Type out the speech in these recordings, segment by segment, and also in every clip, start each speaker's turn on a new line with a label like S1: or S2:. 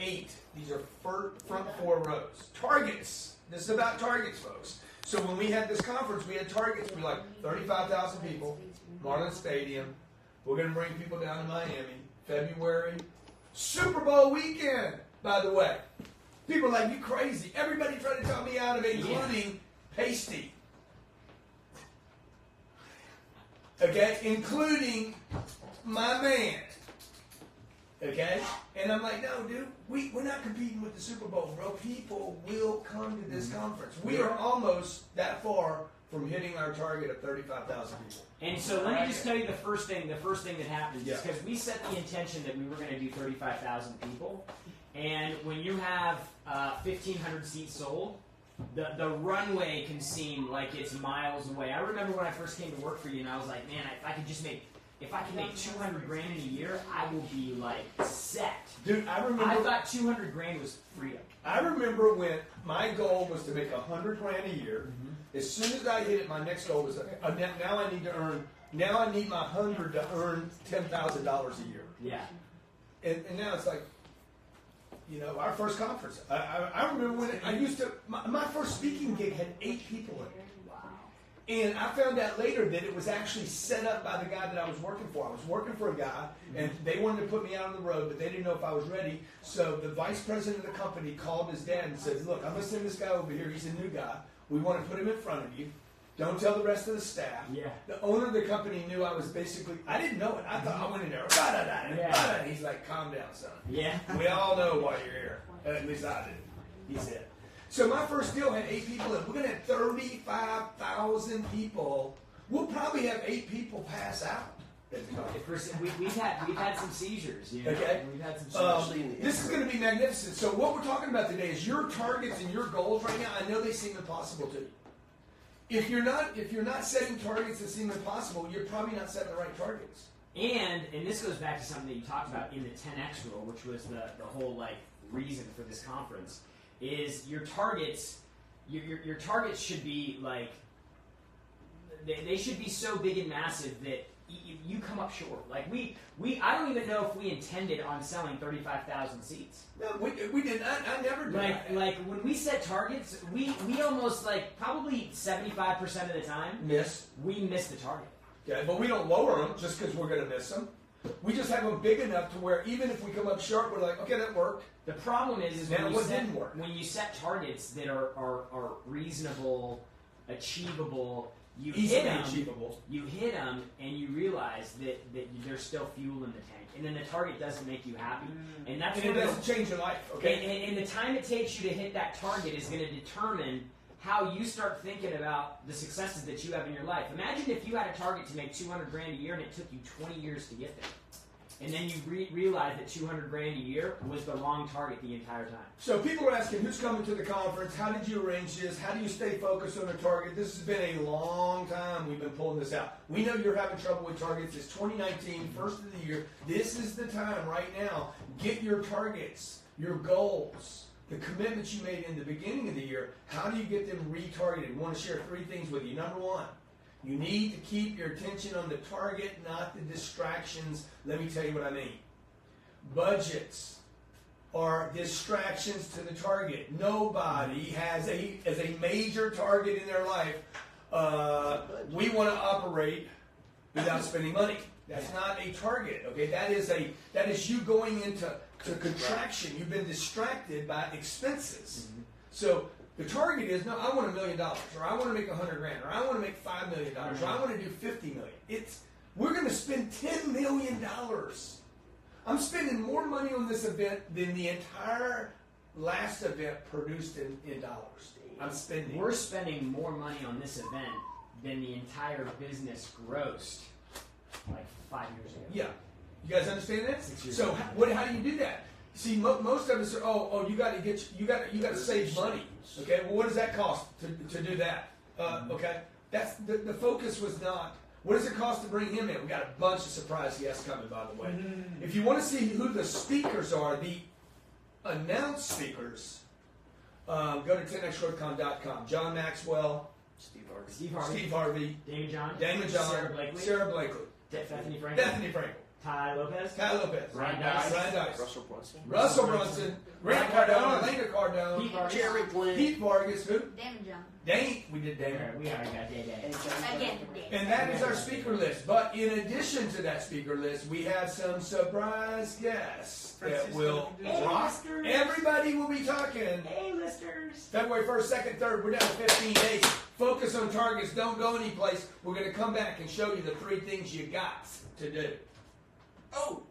S1: 8. These are front 4 rows. Targets. This is about targets, folks. So when we had this conference, we had targets. We were like 35,000 people, Marlin Stadium. We're going to bring people down to Miami, February. Super Bowl weekend, by the way. People are like, you crazy. Everybody tried to talk me out of it, including Pasty. Okay? Including my man. Okay? And I'm like, no, dude, we're not competing with the Super Bowl, bro. People will come to this conference. We are almost that far from hitting our target of 35,000 people.
S2: And so let me just tell you the first thing that happened is because we set the intention that we were going to do 35,000 people. And when you have 1,500 seats sold, the runway can seem like it's miles away. I remember when I first came to work for you, and I was like, man, if I can make $200 grand in a year, I will be like set.
S1: Dude, I
S2: thought $200 grand was freedom.
S1: I remember when my goal was to make $100 grand a year.
S2: Mm-hmm.
S1: As soon as I hit it, my next goal was now I need my 100 to earn $10,000 a year.
S2: Yeah.
S1: And now it's like, our first conference. I remember when I used to, my first speaking gig had 8 people in it.
S2: Wow.
S1: And I found out later that it was actually set up by the guy that I was working for. I was working for a guy, and they wanted to put me out on the road, but they didn't know if I was ready. So the vice president of the company called his dad and said, look, I'm going to send this guy over here. He's a new guy. We want to put him in front of you. Don't tell the rest of the staff.
S2: Yeah.
S1: The owner of the company knew I was basically, I didn't know it. I thought I went in there, He's like, calm down, son.
S2: Yeah.
S1: We all know why you're here. At least I did. He said. So my first deal had 8 people in. We're going to have 35,000 people. We'll probably have 8 people pass out.
S2: We've had some seizures.
S1: Okay.
S2: We've had some seizures.
S1: This is going to be magnificent. So what we're talking about today is your targets and your goals right now. I know they seem impossible to you. If you're not setting targets that seem impossible, you're probably not setting the right targets.
S2: And this goes back to something that you talked about in the 10X rule, which was the whole reason for this conference, is your targets. Your targets should be they should be so big and massive that you come up short. I don't even know if we intended on selling 35,000 seats.
S1: No, we did not. I never did.
S2: Like when we set targets, we almost probably 75% of the time we miss the target.
S1: Okay, but we don't lower them just because we're going to miss them. We just have them big enough to where even if we come up short, we're like, okay, that worked.
S2: The problem is
S1: when
S2: you set targets that are reasonable, achievable. You hit them, and you realize that there's still fuel in the tank, and then the target doesn't make you happy, and
S1: it doesn't change your life. Okay,
S2: and the time it takes you to hit that target is going to determine how you start thinking about the successes that you have in your life. Imagine if you had a target to make 200 grand a year, and it took you 20 years to get there. And then you realize that 200 grand a year was the wrong target the entire time.
S1: So people are asking, who's coming to the conference? How did you arrange this? How do you stay focused on a target? This has been a long time we've been pulling this out. We know you're having trouble with targets. It's 2019, first of the year. This is the time right now. Get your targets, your goals, the commitments you made in the beginning of the year. How do you get them retargeted? We want to share 3 things with you. Number 1. You need to keep your attention on the target, not the distractions. Let me tell you what I mean. Budgets are distractions to the target. Nobody has a major target in their life. We want to operate without spending money. That's not a target. Okay, that is you going into contraction. You've been distracted by expenses. So the target is, no, I want $1 million, or I want to make 100 grand, or I want to make $5 million, or I want to do 50 million. We're going to spend $10 million. I'm spending more money on this event than the entire last event produced in dollars.
S2: We're spending more money on this event than the entire business grossed 5 years ago.
S1: Yeah. You guys understand that? So how do you do that? See, most of us are, you got to save money. Okay, well, what does that cost to do that? Okay, that's the focus was not. What does it cost to bring him in? We got a bunch of surprise guests coming, by the way. If you want to see who the speakers are, the announced speakers, go to 10xroadcon.com. John Maxwell, Steve Harvey,
S2: Damon John,
S1: Sarah Blakely,
S2: Bethany Frankel. Ty Lopez.
S1: Ryan Dice.
S3: Russell Brunson.
S1: Russell Brunson. Grant Cardone. Elena Cardone.
S2: Pete Vargas.
S3: Jerry Glenn.
S1: Pete Vargas. Who?
S4: Damon John.
S1: Dane. We did Dane.
S2: We already got Day.
S4: Again,
S1: And that is our speaker list. But in addition to that speaker list, we have some surprise guests that will rock. Everybody will be talking.
S2: Hey, listeners.
S1: February 1st, 2nd, 3rd, we're down to 15 days. Focus on targets. Don't go anyplace. We're going to come back and show you the 3 things you got to do. Oh!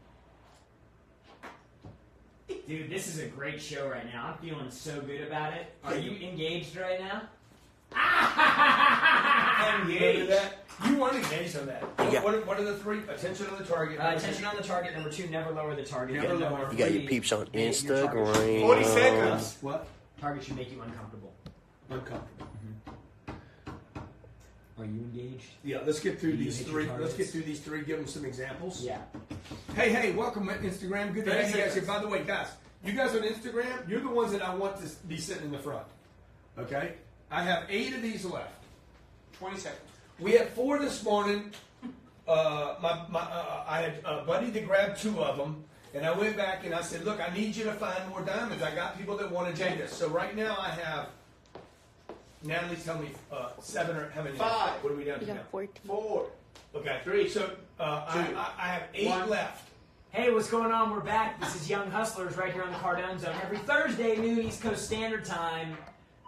S2: Dude, this is a great show right now. I'm feeling so good about it. Are you engaged right now?
S1: Engaged. That. You weren't engaged on that.
S3: Yeah.
S1: What are the 3? Attention on the target.
S2: Attention on the target. Number 2, never lower the target.
S1: Never
S2: And
S1: lower.
S2: number
S3: You got your
S2: 3,
S3: peeps on
S2: your target
S3: Instagram.
S1: 40 seconds.
S5: What?
S2: Target should make you uncomfortable.
S5: Uncomfortable.
S2: Are you engaged?
S1: Yeah, let's get through
S2: You
S1: these
S2: hit
S1: 3.
S2: your
S1: Let's
S2: targets?
S1: get through these 3. Give them some examples.
S2: Yeah.
S1: Hey, welcome to Instagram. Good to have you guys here.
S5: seconds.
S1: By the way, guys, you guys on Instagram, you're the ones that I want to be sitting in the front. Okay? I have 8 of these left.
S5: 20 seconds.
S1: We had 4 this morning. I had a buddy that grabbed 2 of them, and I went back and I said, "Look, I need you to find more diamonds. I got people that want to do this." So right now I have. Natalie's telling me 7 or how many?
S5: 5.
S1: What are we down
S6: You
S1: to now?
S6: got 14.
S5: 4.
S1: Okay,
S5: 3.
S1: So I have 8
S5: 1.
S1: left.
S2: Hey, what's going on? We're back. This is Young Hustlers right here on the Cardone Zone. Every Thursday, noon East Coast Standard Time,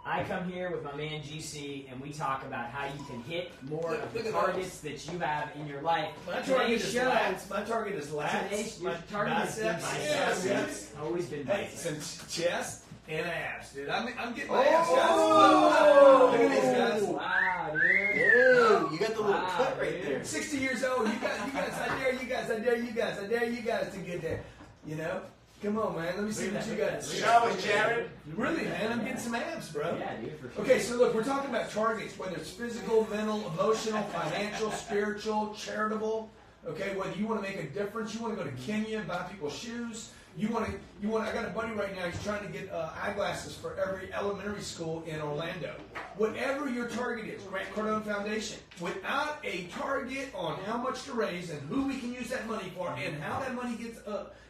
S2: I come here with my man GC, and we talk about how you can hit more of the
S1: Look at
S2: targets that you have in your life.
S1: My target
S2: Today's
S1: is
S2: show-
S1: lats. My target is lats.
S2: Today's
S1: My
S2: your target has been
S1: biceps.
S2: biceps. Always been
S1: Hey,
S2: biceps.
S1: some chest and abs, dude. I'm getting my abs, guys.
S5: Oh!
S1: Look at these guys.
S2: Wow, dude.
S3: Ew, you got the little
S2: Wow,
S3: cut right
S2: dude.
S3: there.
S1: 60 years old. You guys. I dare you guys. I dare you guys. I dare you guys to get there. You know? Come on, man. Let me see what you got.
S5: Show us, Jared.
S1: Really, man. I'm getting some abs, bro.
S2: Yeah, dude, for sure.
S1: Okay, so look, we're talking about targets, whether it's physical, mental, emotional, financial, spiritual, charitable. Okay, whether you want to make a difference, you want to go to Kenya and buy people shoes. I got a buddy right now, he's trying to get eyeglasses for every elementary school in Orlando. Whatever your target is, Grant Cardone Foundation, without a target on how much to raise and who we can use that money for and how that money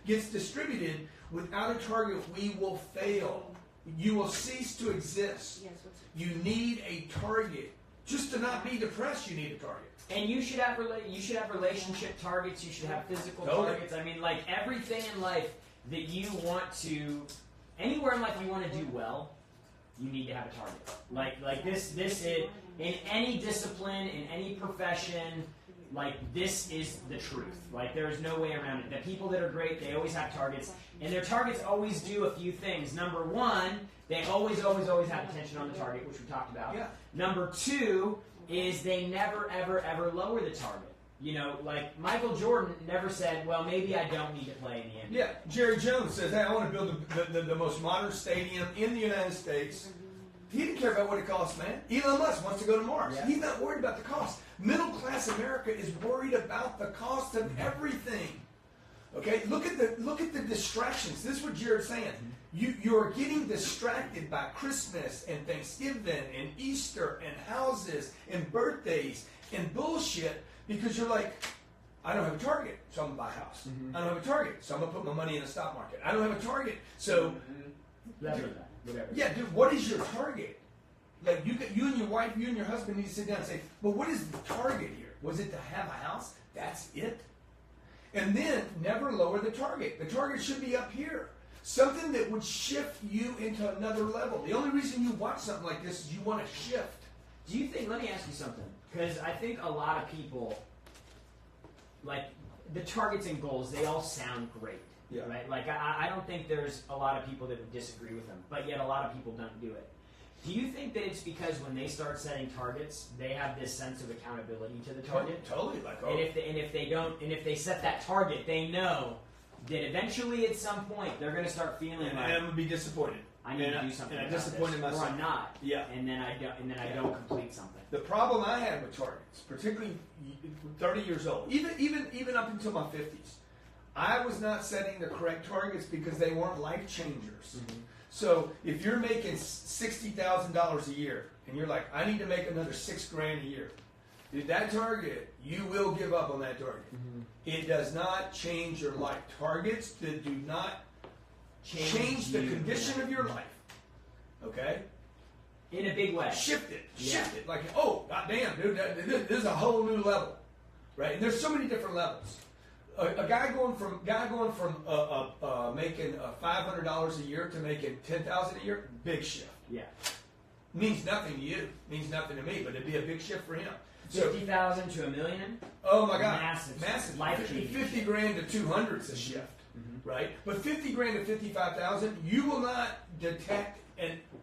S1: gets distributed, without a target, we will fail. You will cease to exist. You need a target. Just to not be depressed, you need a target.
S2: And you should have relationship targets. You should have physical
S1: Totally.
S2: targets. I mean, like everything in life that you want to, anywhere in life you want to do well, you need to have a target. Like this is in any discipline, in any profession. Like this is the truth. Like there is no way around it. The people that are great, they always have targets, and their targets always do a few things. Number 1, they always have attention on the target, which we talked about.
S1: Yeah.
S2: Number 2 is they never, ever lower the target. You know, like Michael Jordan never said, well, maybe I don't need to play in the NBA.
S1: Yeah, Jerry Jones says, hey, I want to build the most modern stadium in the United States. He didn't care about what it costs, man. Elon Musk wants to go to Mars.
S2: Yeah.
S1: He's not worried about the cost. Middle class America is worried about the cost of everything. Okay, look at the distractions. This is what Jared's saying. You're getting distracted by Christmas and Thanksgiving and Easter and houses and birthdays and bullshit because you're like, I don't have a target, so I'm gonna buy a house. I don't have a target, so I'm gonna put my money in the stock market. I don't have a target, so
S2: Whatever.
S1: yeah, dude, what is your target? Like you and your wife, you and your husband need to sit down and say, well, what is the target here? Was it to have a house? That's it. And then never lower the target. The target should be up here. Something that would shift you into another level. The only reason you watch something like this is you want to shift.
S2: Do you think, let me ask you something, because I think a lot of people, like the targets and goals, they all sound great.
S1: Yeah.
S2: Right? Like I don't think there's a lot of people that would disagree with them, but yet a lot of people don't do it. Do you think that it's because when they start setting targets, they have this sense of accountability to the target?
S1: Totally. Like,
S2: And if they set that target, they know that eventually at some point they're going to start feeling
S1: and
S2: like
S1: I'm gonna be disappointed.
S2: I need to do something
S1: and I
S2: about
S1: disappointed
S2: this,
S1: myself.
S2: or I'm not.
S1: Yeah.
S2: And then I don't complete something.
S1: The problem I had with targets, particularly 30 years old, even up until my 50s, I was not setting the correct targets because they weren't life changers.
S2: Mm-hmm.
S1: So if you're making $60,000 a year and you're like, I need to make another $6,000 a year, Dude, that target, you will give up on that target. It does not change your life. Targets that do not change the condition of your life. Okay?
S2: In a big way.
S1: Shift it.
S2: Yeah.
S1: Shift it. Like, oh, goddamn, dude, this is a whole new level. Right? And there's so many different levels. A guy going from making $500 a year to making $10,000 a year, big shift.
S2: Yeah.
S1: Means nothing to you. Means nothing to me, but it'd be a big shift for him. So,
S2: 50,000 to $1 million.
S1: oh my God,
S2: Massive. Life-changing.
S1: 50 grand to 200 is a shift, right? But 50 grand to 55,000, you will not detect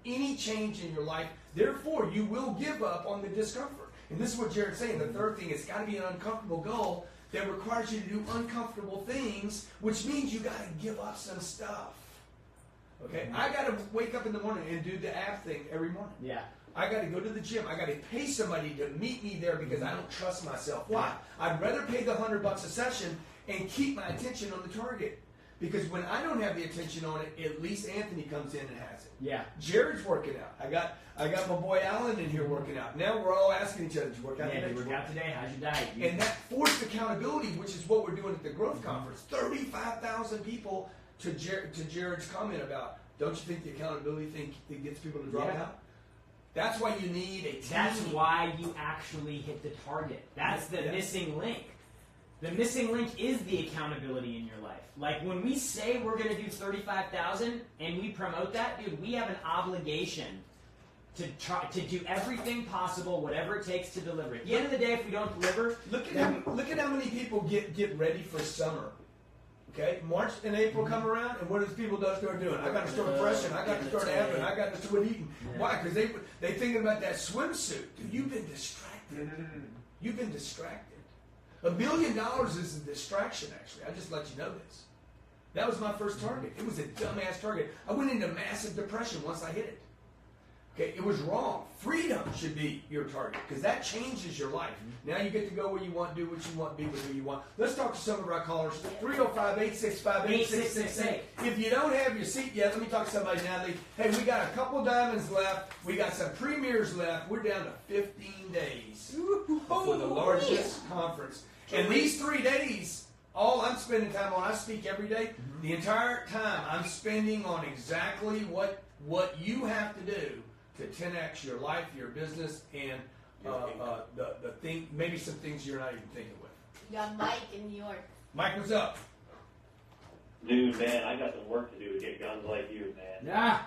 S1: any change in your life. Therefore, you will give up on the discomfort. And this is what Jared's saying. The third thing, it's got to be an uncomfortable goal that requires you to do uncomfortable things, which means you got to give up some stuff. Okay, I got to wake up in the morning and do the ab thing every morning.
S2: Yeah.
S1: I got to go to the gym. I got to pay somebody to meet me there because I don't trust myself. Why? I'd rather pay the $100 a session and keep my attention on the target. Because when I don't have the attention on it, at least Anthony comes in and has it.
S2: Yeah.
S1: Jared's working out. I got my boy Alan in here working out. Now we're all asking each other to work out.
S2: Yeah, you work out today. How's your diet?
S1: And that forced accountability, which is what we're doing at the Growth Conference. 35,000 people, to Jared's comment about, don't you think the accountability thing that gets people to drop out? That's why you need a team.
S2: That's why you actually hit the target. That's the missing link. The missing link is the accountability in your life. Like when we say we're going to do 35,000 and we promote that, dude, we have an obligation to try to do everything possible, whatever it takes to deliver it. At the end of the day, if we don't deliver,
S1: look at how many people get ready for summer. Okay, March and April come around, and what does people start doing? I got to start pressing. I got to start having. I got to start eating.
S2: Yeah.
S1: Why? Because they thinking about that swimsuit. Dude, you've been distracted. You've been distracted. $1 million is a distraction. Actually, I just let you know this. That was my first target. It was a dumbass target. I went into massive depression once I hit it. Okay, it was wrong. Freedom should be your target because that changes your life. Now you get to go where you want, do what you want, be with who you want. Let's talk to some of our callers. 305-865-8668. If you don't have your seat yet, let me talk to somebody now. Hey, we got a couple diamonds left. We got some premiers left. We're down to 15 days for the largest conference. And these 3 days, all I'm spending time on, I speak every day. The entire time I'm spending on exactly what you have to do to 10x your life, your business, and the thing, maybe some things you're not even thinking with.
S4: You got Mike in New York.
S1: Mike, what's up?
S6: Dude, man, I got some work to do to get guns like you, man.
S2: yeah,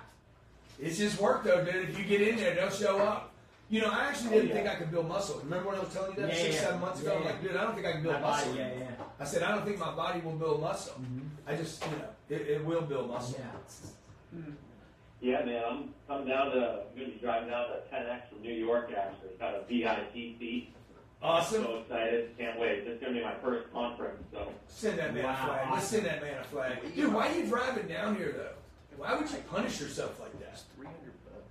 S1: It's just work, though, dude. If you get in there, they'll show up. You know, I actually didn't think I could build muscle. Remember when I was telling you that 6-7 months ago? I'm like, dude, I don't think I can build muscle.
S2: yeah.
S1: I said, I don't think my body will build muscle. I just, it will build muscle.
S2: Yeah.
S6: Yeah, man, I'm going to be driving down to 10X from New York, actually. Got a VITC.
S1: Awesome.
S6: I'm so excited. Can't wait. This is going to be my first conference, so.
S1: Send that man a flag.
S2: Awesome.
S1: Let's send that man a flag. Dude, why are you driving down here, though? Why would you punish yourself like that?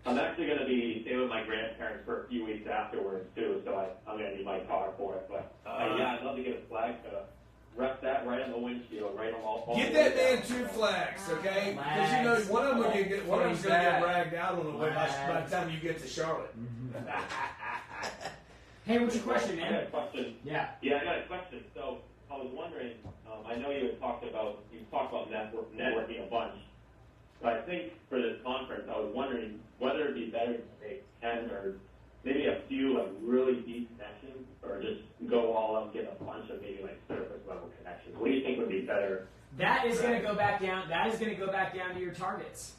S6: I'm actually going to be staying with my grandparents for a few weeks afterwards, too, so I'm going to need my car for it. But, yeah, I'd love to get a flag to rest that right on the windshield, right on all
S1: Get that man 2 flags, okay? Because you know one of them will get one of them's gonna get dragged out on the way by the time you get to Charlotte.
S2: Hey, what's your question,
S6: I got
S2: man?
S6: a question.
S2: Yeah.
S6: Yeah, I got a question. So I was wondering, I know you talked about networking a bunch. So I think for this conference, I was wondering whether it'd be better to make 10 or maybe a few like really deep connections, or just go all out and get a bunch of maybe like surface level connections. What do you think would be better?
S2: That is going to go back down. That is going to go back down to your targets.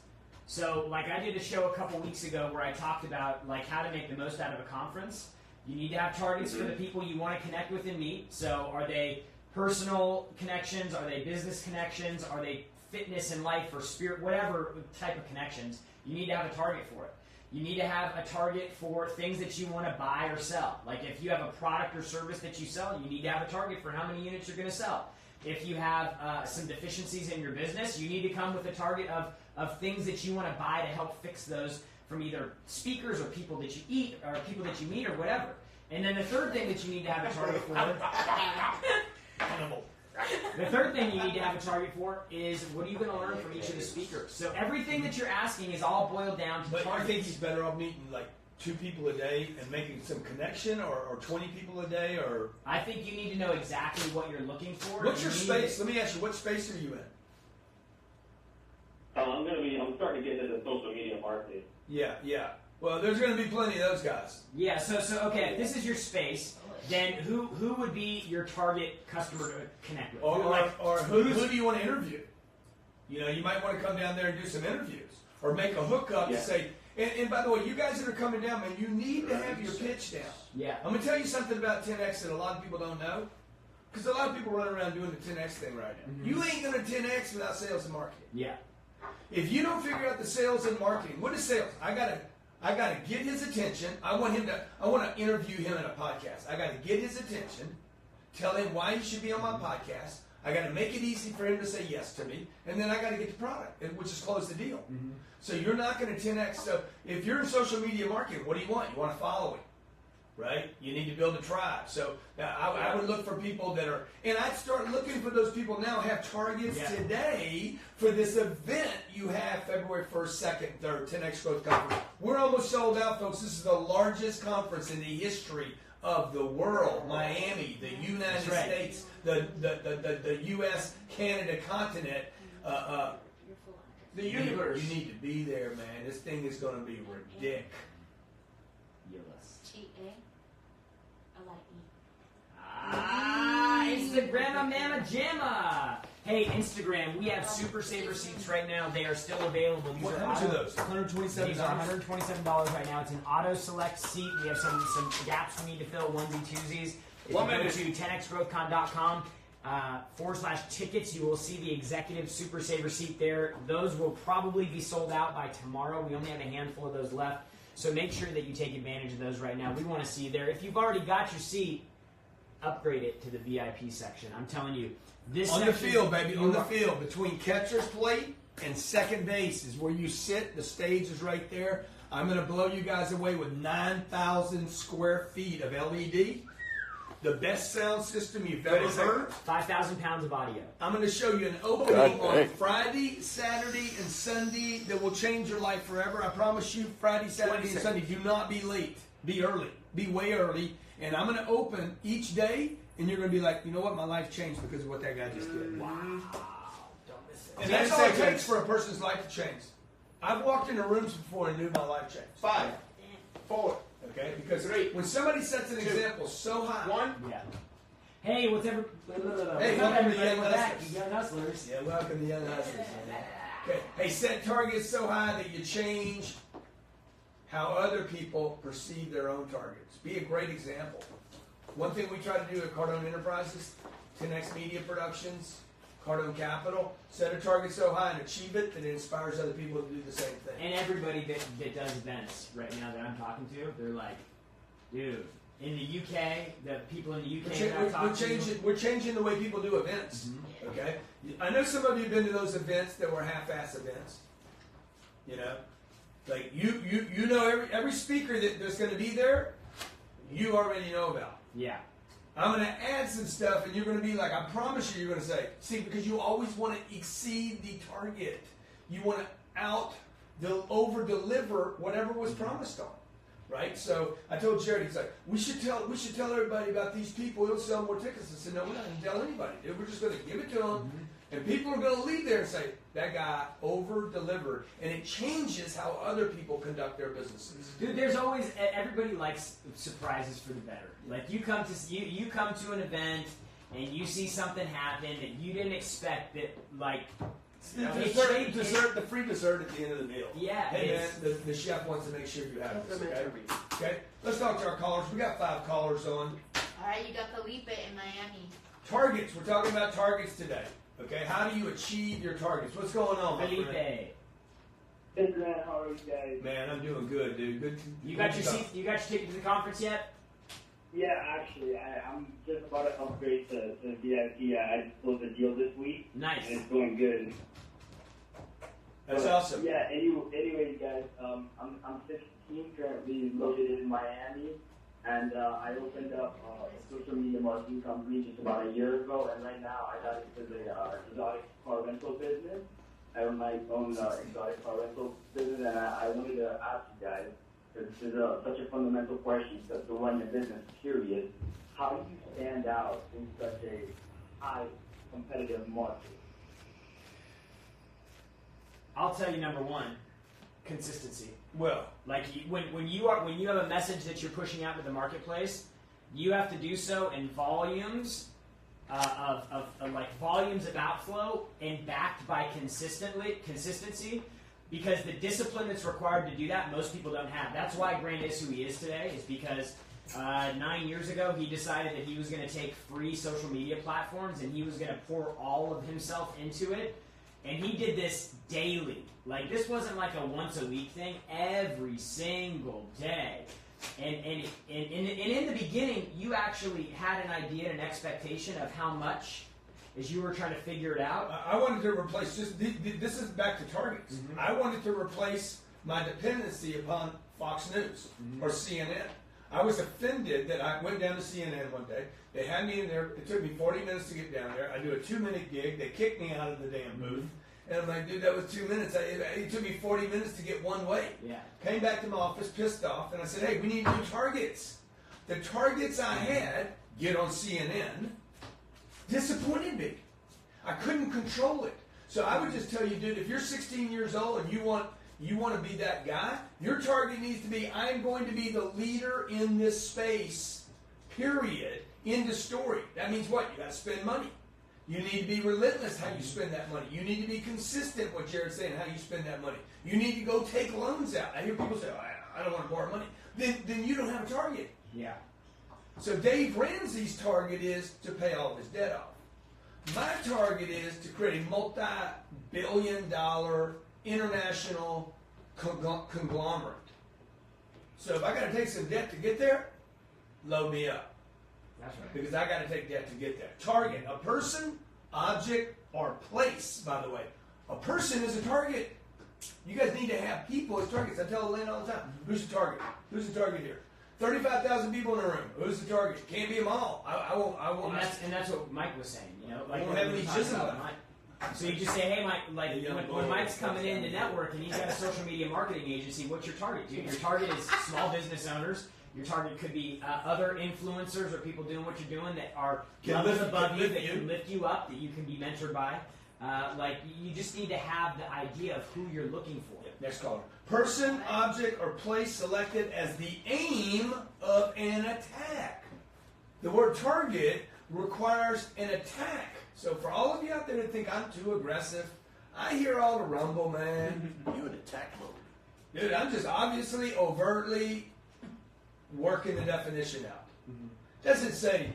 S2: So, like I did a show a couple weeks ago where I talked about like how to make the most out of a conference. You need to have targets for the people you want to connect with and meet. So, are they personal connections? Are they business connections? Are they fitness and life or spirit? Whatever type of connections, you need to have a target for it. You need to have a target for things that you want to buy or sell. Like if you have a product or service that you sell, you need to have a target for how many units you're going to sell. If you have some deficiencies in your business, you need to come with a target of things that you want to buy to help fix those from either speakers or people that you eat or people that you meet or whatever. And then the third thing that you need to have a target for the third thing you need to have a target for is what are you going to learn from each of the speakers. So everything that you're asking is all boiled down to
S1: But I
S2: targets.
S1: think he's better off meeting like 2 people a day and making some connection, or 20 people a day, or
S2: I think you need to know exactly what you're looking for.
S1: what's your
S2: You need
S1: space? Let me ask you, what space are you in?
S6: I'm starting to get into social media marketing.
S1: Yeah. Well, there's going to be plenty of those guys.
S2: Yeah, so okay, if this is your space, then who would be your target customer to connect with?
S1: Or who do you want to interview? You know, you might want to come down there and do some interviews, or make a hookup to say. And by the way, you guys that are coming down, man, you need to have your pitch down.
S2: Yeah.
S1: I'm gonna tell you something about 10x that a lot of people don't know, because a lot of people run around doing the 10x thing right now.
S2: Mm-hmm.
S1: You ain't gonna 10x without sales and marketing.
S2: Yeah.
S1: If you don't figure out the sales and marketing, what is sales? I gotta get his attention. I want to interview him in a podcast. I gotta get his attention, tell him why he should be on my podcast. I gotta make it easy for him to say yes to me, and then I gotta get the product, which is close the deal.
S2: Mm-hmm.
S1: So you're not gonna 10x. So if you're in social media marketing, what do you want? You want a following, right? You need to build a tribe. So I would look for people that are, and I'd start looking for those people now. Have targets today for this event you have February 1st, 2nd, 3rd, 10X Growth Conference. We're almost sold out, folks. This is the largest conference in the history of the world. Miami, the United States, the U.S., Canada continent.
S5: The universe.
S1: You need to be there, man. This thing is going to be ridiculous.
S4: G-A. I like E.
S2: It's the Grandma Mama Jamma. Hey, Instagram, we have Super Saver seats right now. They are still available. These
S1: How
S2: are
S1: much are those?
S2: These are $127 right now. It's an auto select seat. We have some gaps we need to fill, onesie, twosies. If you go to 10xgrowthcon.com /tickets, you will see the executive Super Saver seat there. Those will probably be sold out by tomorrow. We only have a handful of those left. So make sure that you take advantage of those right now. We want to see you there. If you've already got your seat, upgrade it to the VIP section. I'm telling you, this
S1: on the
S2: section,
S1: field, baby, on the field, between catcher's plate and second base is where you sit. The stage is right there. I'm going to blow you guys away with 9,000 square feet of LED. The best sound system you've ever heard.
S2: 5,000 pounds of audio.
S1: I'm going to show you an opening on Friday, Saturday, and Sunday that will change your life forever. I promise you, Friday, Saturday, and Sunday. Do not be late. Be early. Be way early. And I'm going to open each day, and you're going to be like, you know what? My life changed because of what that guy just did.
S2: Wow. Don't miss it.
S1: And that's all it takes for a person's life to change. I've walked into rooms before and knew my life changed.
S5: 5, 4.
S1: Okay? Because when somebody sets an example so high.
S5: 1.
S2: Yeah. Hey, what's ever?
S1: Hey, welcome to Young
S2: We're back,
S1: Hustlers.
S2: you Young Hustlers.
S1: Yeah, welcome to Young Hustlers. Okay. Hey, set targets so high that you change how other people perceive their own targets. Be a great example. One thing we try to do at Cardone Enterprises, 10X Media Productions, Cardone Capital, set a target so high and achieve it that it inspires other people to do the same thing.
S2: And everybody that does events right now that I'm talking to, they're like, dude, in the UK, the people in the UK that I'm talking to,
S1: We're changing the way people do events.
S2: Mhm.
S1: Okay? I know some of you have been to those events that were half-ass events. You know? Like, you know every speaker that's going to be there, you already know about.
S2: yeah.
S1: I'm going to add some stuff, and you're going to be like, I promise you're going to say, see, because you always want to exceed the target. You want to over-deliver whatever was promised on. Right? So I told Jared, he's like, we should tell everybody about these people. It'll sell more tickets. I said, no, we're not going to tell anybody, dude. We're just going to give it to them. And people are going to leave there and say, that guy over-delivered. And it changes how other people conduct their businesses.
S2: Dude, there's always everybody likes surprises for the better. Like you come to an event and you see something happen that you didn't expect. That like
S1: The free dessert at the end of the meal.
S2: Yeah,
S1: Hey man, the chef wants to make sure you have this. Okay. Let's talk to our callers. We got 5 callers on.
S4: All right, you got Felipe in Miami.
S1: Targets. We're talking about targets today. Okay. How do you achieve your targets? What's going on, my
S2: Felipe.
S1: friend?
S7: Hey Grant, how are you guys?
S1: Man, I'm doing good, dude. Good.
S2: You got your
S1: stuff.
S2: seat. You got your ticket to the conference yet?
S7: Yeah, actually, I'm just about to upgrade to VIP. I just closed a deal this week,
S2: Nice.
S7: and it's going good.
S1: That's awesome.
S7: Yeah. Anyway, guys, I'm 16, currently located in Miami, and I opened up a social media marketing company just about a year ago, and right now I got into the exotic car rental business. I own my own exotic car rental business, and I wanted to ask you guys, this is such a fundamental question to run your business, period. How do you stand out in such a high competitive market?
S2: I'll tell you number one, consistency.
S1: Well,
S2: Like when you have a message that you're pushing out to the marketplace, you have to do so in volumes of volumes of outflow and backed by consistency, because the discipline that's required to do that, most people don't have. That's why Grant is who he is today, is because 9 years ago he decided that he was going to take free social media platforms and he was going to pour all of himself into it. And he did this daily. Like, this wasn't like a once a week thing, every single day. And in the beginning, you actually had an idea, an expectation of how much, as you were trying to figure it out.
S1: I wanted to replace, this is back to targets.
S2: Mhm.
S1: I wanted to replace my dependency upon Fox News or CNN. I was offended that I went down to CNN one day. They had me in there. It took me 40 minutes to get down there. I do a 2-minute gig. They kicked me out of the damn booth. And I'm like, dude, that was 2 minutes. It took me 40 minutes to get one way.
S2: Yeah.
S1: Came back to my office pissed off, and I said, hey, we need new targets. The targets I had, get on CNN, disappointed me. I couldn't control it. So I would just tell you, dude, if you're 16 years old and you want to be that guy, your target needs to be, I'm going to be the leader in this space, period, end of story. That means what? You got to spend money. You need to be relentless how you spend that money. You need to be consistent, what Jared's saying, how you spend that money. You need to go take loans out. I hear people say, oh, I don't want to borrow money. Then you don't have a target.
S2: Yeah.
S1: So Dave Ramsey's target is to pay all of his debt off. My target is to create a multi-billion-dollar international conglomerate. So if I got to take some debt to get there, load me up.
S2: That's right.
S1: Because I got to take debt to get there. Target, a person, object, or place, by the way. A person is a target. You guys need to have people as targets. I tell Elaine all the time, who's the target? Who's the target here? 35,000 people in a room. Who's the target? Can't be them all. I won't.
S2: And that's what Mike was saying, you know? Like,
S1: won't
S2: when
S1: have
S2: we
S1: any
S2: talked
S1: chisel
S2: about
S1: left.
S2: Mike. So you just say, hey, Mike, like when Mike's coming in to network and he's got a social media marketing agency, what's your target, dude? Your target is small business owners. Your target could be other influencers or people doing what you're doing that are levels above you, that can lift you up, that you can be mentored by. Like, you just need to have the idea of who you're looking for.
S1: Next caller. Person, object, or place selected as the aim of an attack. The word target requires an attack. So for all of you out there that think I'm too aggressive, I hear all the rumble, man.
S3: You in attack mode.
S1: Dude, I'm just obviously, overtly working the definition out. Doesn't say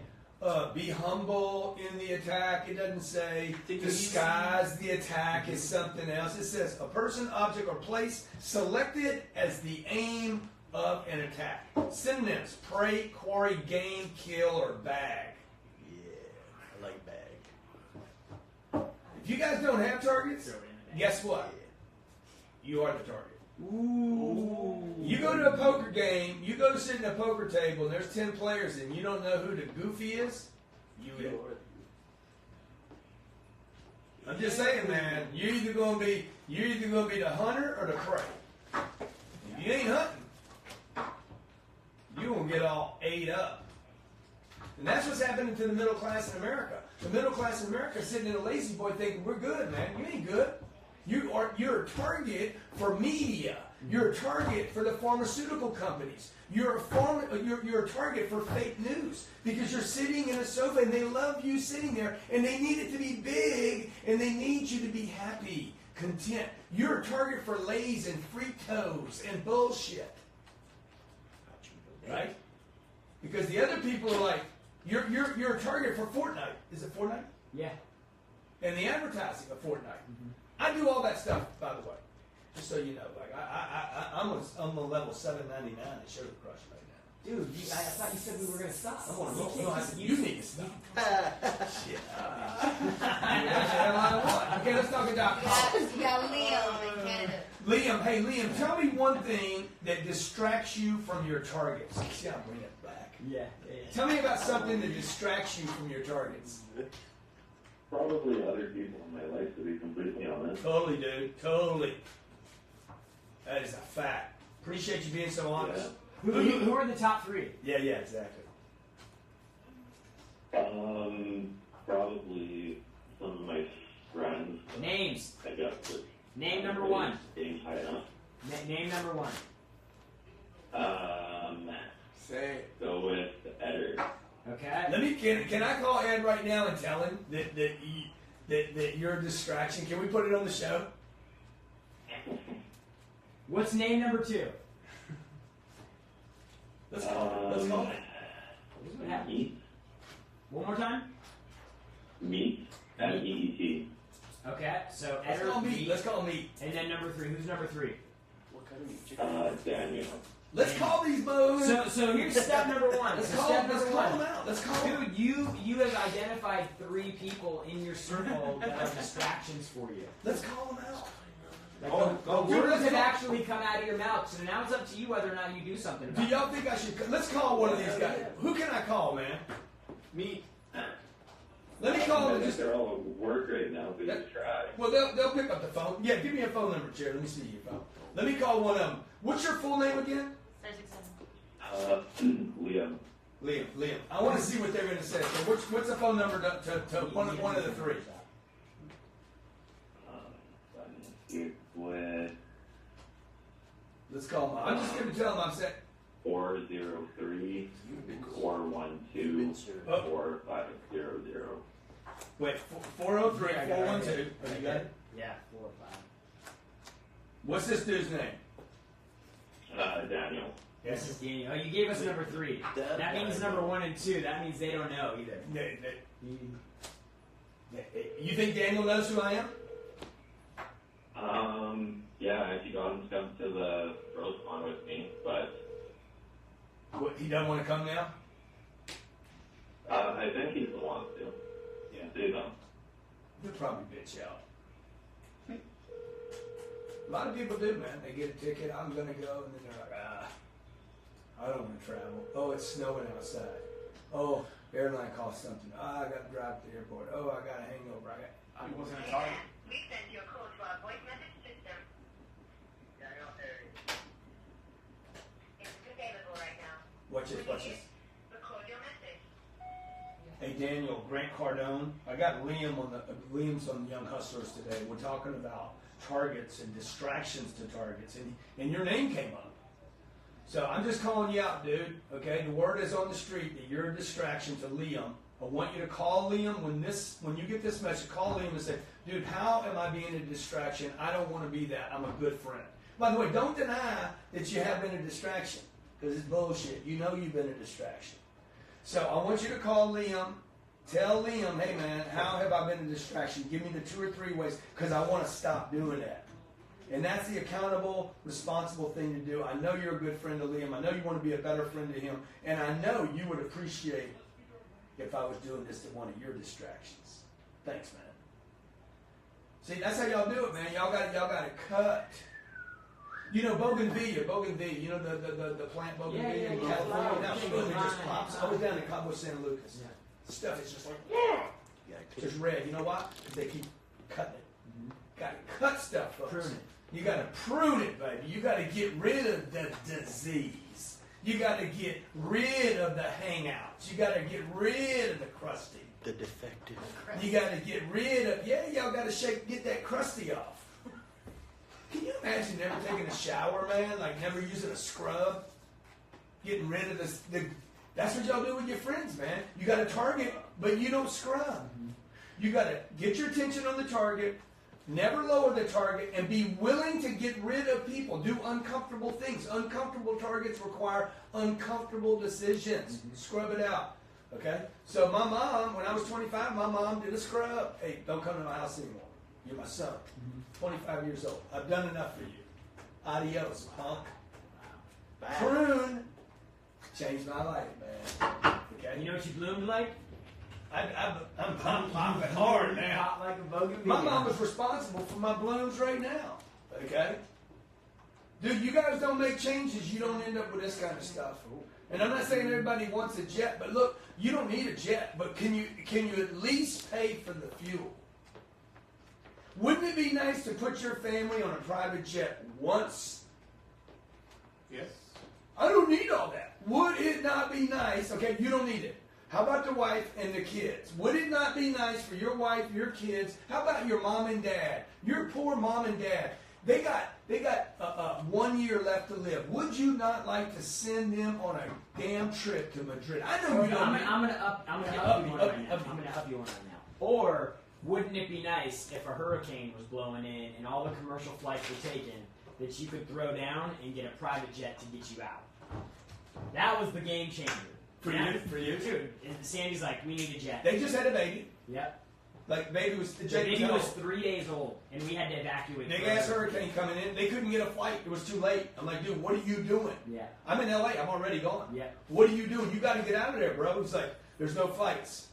S1: be humble in the attack. It doesn't say disguise the attack as something else. It says a person, object, or place selected as the aim of an attack. Synonyms: prey, quarry, game, kill, or bag.
S3: Yeah, I like bag.
S1: If you guys don't have targets, guess what? You are the target.
S2: Ooh.
S1: You go to a poker game, you go to sit in a poker table, and there's 10 players, and you don't know who the goofy is, you in. I'm just saying, man, you're either gonna be the hunter or the prey. If you ain't hunting, you gonna get all ate up. And that's what's happening to the middle class in America. The middle class in America is sitting in a lazy boy thinking, we're good, man. You ain't good. You're a target for media. You're a target for the pharmaceutical companies. You're a target for fake news because you're sitting in a sofa and they love you sitting there and they need it to be big and they need you to be happy, content. You're a target for Lay's and Fritos and bullshit, right? Because the other people are like, you're a target for Fortnite. Is it Fortnite?
S2: Yeah.
S1: And the advertising of Fortnite. I do all that stuff, by the way, just so you know. Like I'm on level 799 at Sugar Crush right now.
S2: Dude, I thought you said we were going to stop.
S1: I'm on
S2: You
S1: no, I
S2: can't
S1: said,
S2: keep-
S1: you need to stop. Shit. That's the hell I want. Okay, let's talk about college.
S4: You got Liam in Canada.
S1: Liam, hey Liam, tell me one thing that distracts you from your targets. See, I'll bring it back.
S2: Yeah.
S1: Tell me about something that distracts you from your targets.
S6: Probably other people in my life, to be completely honest.
S1: Totally, dude. Totally. That is a fact. Appreciate you being so honest.
S2: Who are the top three?
S1: Yeah, exactly.
S6: Probably some of my friends.
S2: Names.
S6: I guess.
S2: Name number one.
S6: Getting high enough.
S2: Name number one.
S1: Say it.
S6: Go with Eder.
S2: Okay.
S1: Can I call Ed right now and tell him that you're a distraction? Can we put it on the show?
S2: What's name number two?
S1: Let's call it.
S2: What happened?
S6: Meat.
S2: One more time.
S6: Meat. MEET.
S2: Okay. So
S1: Let's
S2: Eder,
S1: call meat. Let's call meat.
S2: And then number three. Who's number three?
S3: What kind of meat? Chicken?
S6: Daniel.
S1: Let's call these bones.
S2: So here's step number one.
S1: Let's
S2: So
S1: call
S2: step
S1: them
S2: number one.
S1: out. Let's call them.
S2: Dude, you have identified 3 people in your circle that are distractions for you.
S1: Let's call them out.
S2: Like
S1: Go,
S2: the words
S1: let's
S2: have
S1: go.
S2: actually come out of your mouth. So now it's up to you whether or not you do something
S1: Do
S2: about it.
S1: y'all think I should? Let's call one of these guys. Who can I call, man?
S3: Meat.
S1: Let me call them.
S6: I
S1: Just
S6: think they're all at work right now, but you try.
S1: well, they'll pick up the phone. Yeah, give me a phone number, Chair. Let me see your phone. Let me call one of them. What's your full name again?
S4: 667.
S6: Liam.
S1: Liam. I want to see what they're going to say. So what's the phone number to one of the three?
S6: With
S1: Let's call them. I'm just going to tell them I'm set.
S6: 403 412
S1: Oh.
S6: 4500.
S1: Wait, 403 412. Have you got it?
S2: Yeah, 4 or 5.
S1: What's this dude's name?
S6: Daniel.
S2: This is Daniel. Oh, you gave us number 3. That means number 1 and 2. That means they don't know either.
S1: You think Daniel knows who I am?
S6: Yeah, if you got him to come to the roast pond with me, but
S1: What, he doesn't want to come now?
S6: I think he still wants to.
S1: Yeah.
S6: Do them.
S1: He'll probably bitch out. A lot of people do, man. They get a ticket, I'm going to go, and then they're like, I don't want to travel. Oh, it's snowing outside. Oh, airline cost something. I got to drive to the airport. Oh, I got a hangover. I wasn't a target.
S8: We sent your code to our voice message system. It's available right now.
S1: Watch this.
S8: Record your message.
S1: Hey, Daniel, Grant Cardone. I got Liam's on Young Hustlers today. We're talking about targets and distractions to targets, and your name came up. So I'm just calling you out, dude. Okay, the word is on the street that you're a distraction to Liam. I want you to call Liam when you get this message. Call Liam and say, dude, how am I being a distraction? I don't want to be that. I'm a good friend. By the way, don't deny that you have been a distraction, because it's bullshit. You know you've been a distraction. So I want you to call Liam. Tell Liam, hey man, how have I been a distraction? Give me the 2 or 3 ways, because I want to stop doing that. And that's the accountable, responsible thing to do. I know you're a good friend to Liam. I know you want to be a better friend to him. And I know you would appreciate if I was doing this to one of your distractions. Thanks, man. See, that's how y'all do it, man. Y'all got to cut. You know bougainvillea, you know the plant bougainvillea in California? Now, boom, it just pops all the way down to Cabo San Lucas.
S2: Yeah.
S1: Stuff is just like, just red. You know why? Because they keep cutting it. Got to cut stuff, folks.
S2: Prune it.
S1: You got to prune it, baby. You got to get rid of the disease. You got to get rid of the hangouts. You got to get rid of the crusty.
S3: The defective.
S1: You got to get rid of, y'all got to get that crusty off. Can you imagine never taking a shower, man? Like never using a scrub? Getting rid of this. That's what y'all do with your friends, man. You got a target, but you don't scrub. You got to get your attention on the target, never lower the target, and be willing to get rid of people. Do uncomfortable things. Uncomfortable targets require uncomfortable decisions. Scrub it out. Okay? So my mom, when I was 25, my mom did a scrub. Hey, don't come to my house anymore. You're my son. 25 years old. I've done enough for you. Adios, punk. Prune changed my life, man. Okay?
S2: You know what you bloomed like?
S1: I'm popping hard now.
S2: Hot like a bougainvillea.
S1: My mom was responsible for my blooms right now. Okay? Dude, you guys don't make changes, you don't end up with this kind of stuff. And I'm not saying everybody wants a jet, but look, you don't need a jet, but can you at least pay for the fuel? Wouldn't it be nice to put your family on a private jet once
S5: Yes.
S1: I don't need all that. Would it not be nice? Okay, you don't need it. How about the wife and the kids? Would it not be nice for your wife, your kids? How about your mom and dad? Your poor mom and dad. They got 1 year left to live. Would you not like to send them on a damn trip to Madrid? I know you don't.
S2: I'm gonna up you one right now. I'm gonna up you one right now. Or wouldn't it be nice if a hurricane was blowing in and all the commercial flights were taken, that you could throw down and get a private jet to get you out? That was the game changer.
S1: For you,
S2: dude. And Sandy's like, we need a jet.
S1: They just had a baby.
S2: Yep.
S1: Like baby was
S2: The baby was 3 days old, and we had to evacuate.
S1: Big ass hurricane coming in. They couldn't get a flight. It was too late. I'm like, dude, what are you doing?
S2: Yeah.
S1: I'm in LA. I'm already gone.
S2: Yeah.
S1: What are you doing? You got to get out of there, bro. It's like there's no flights.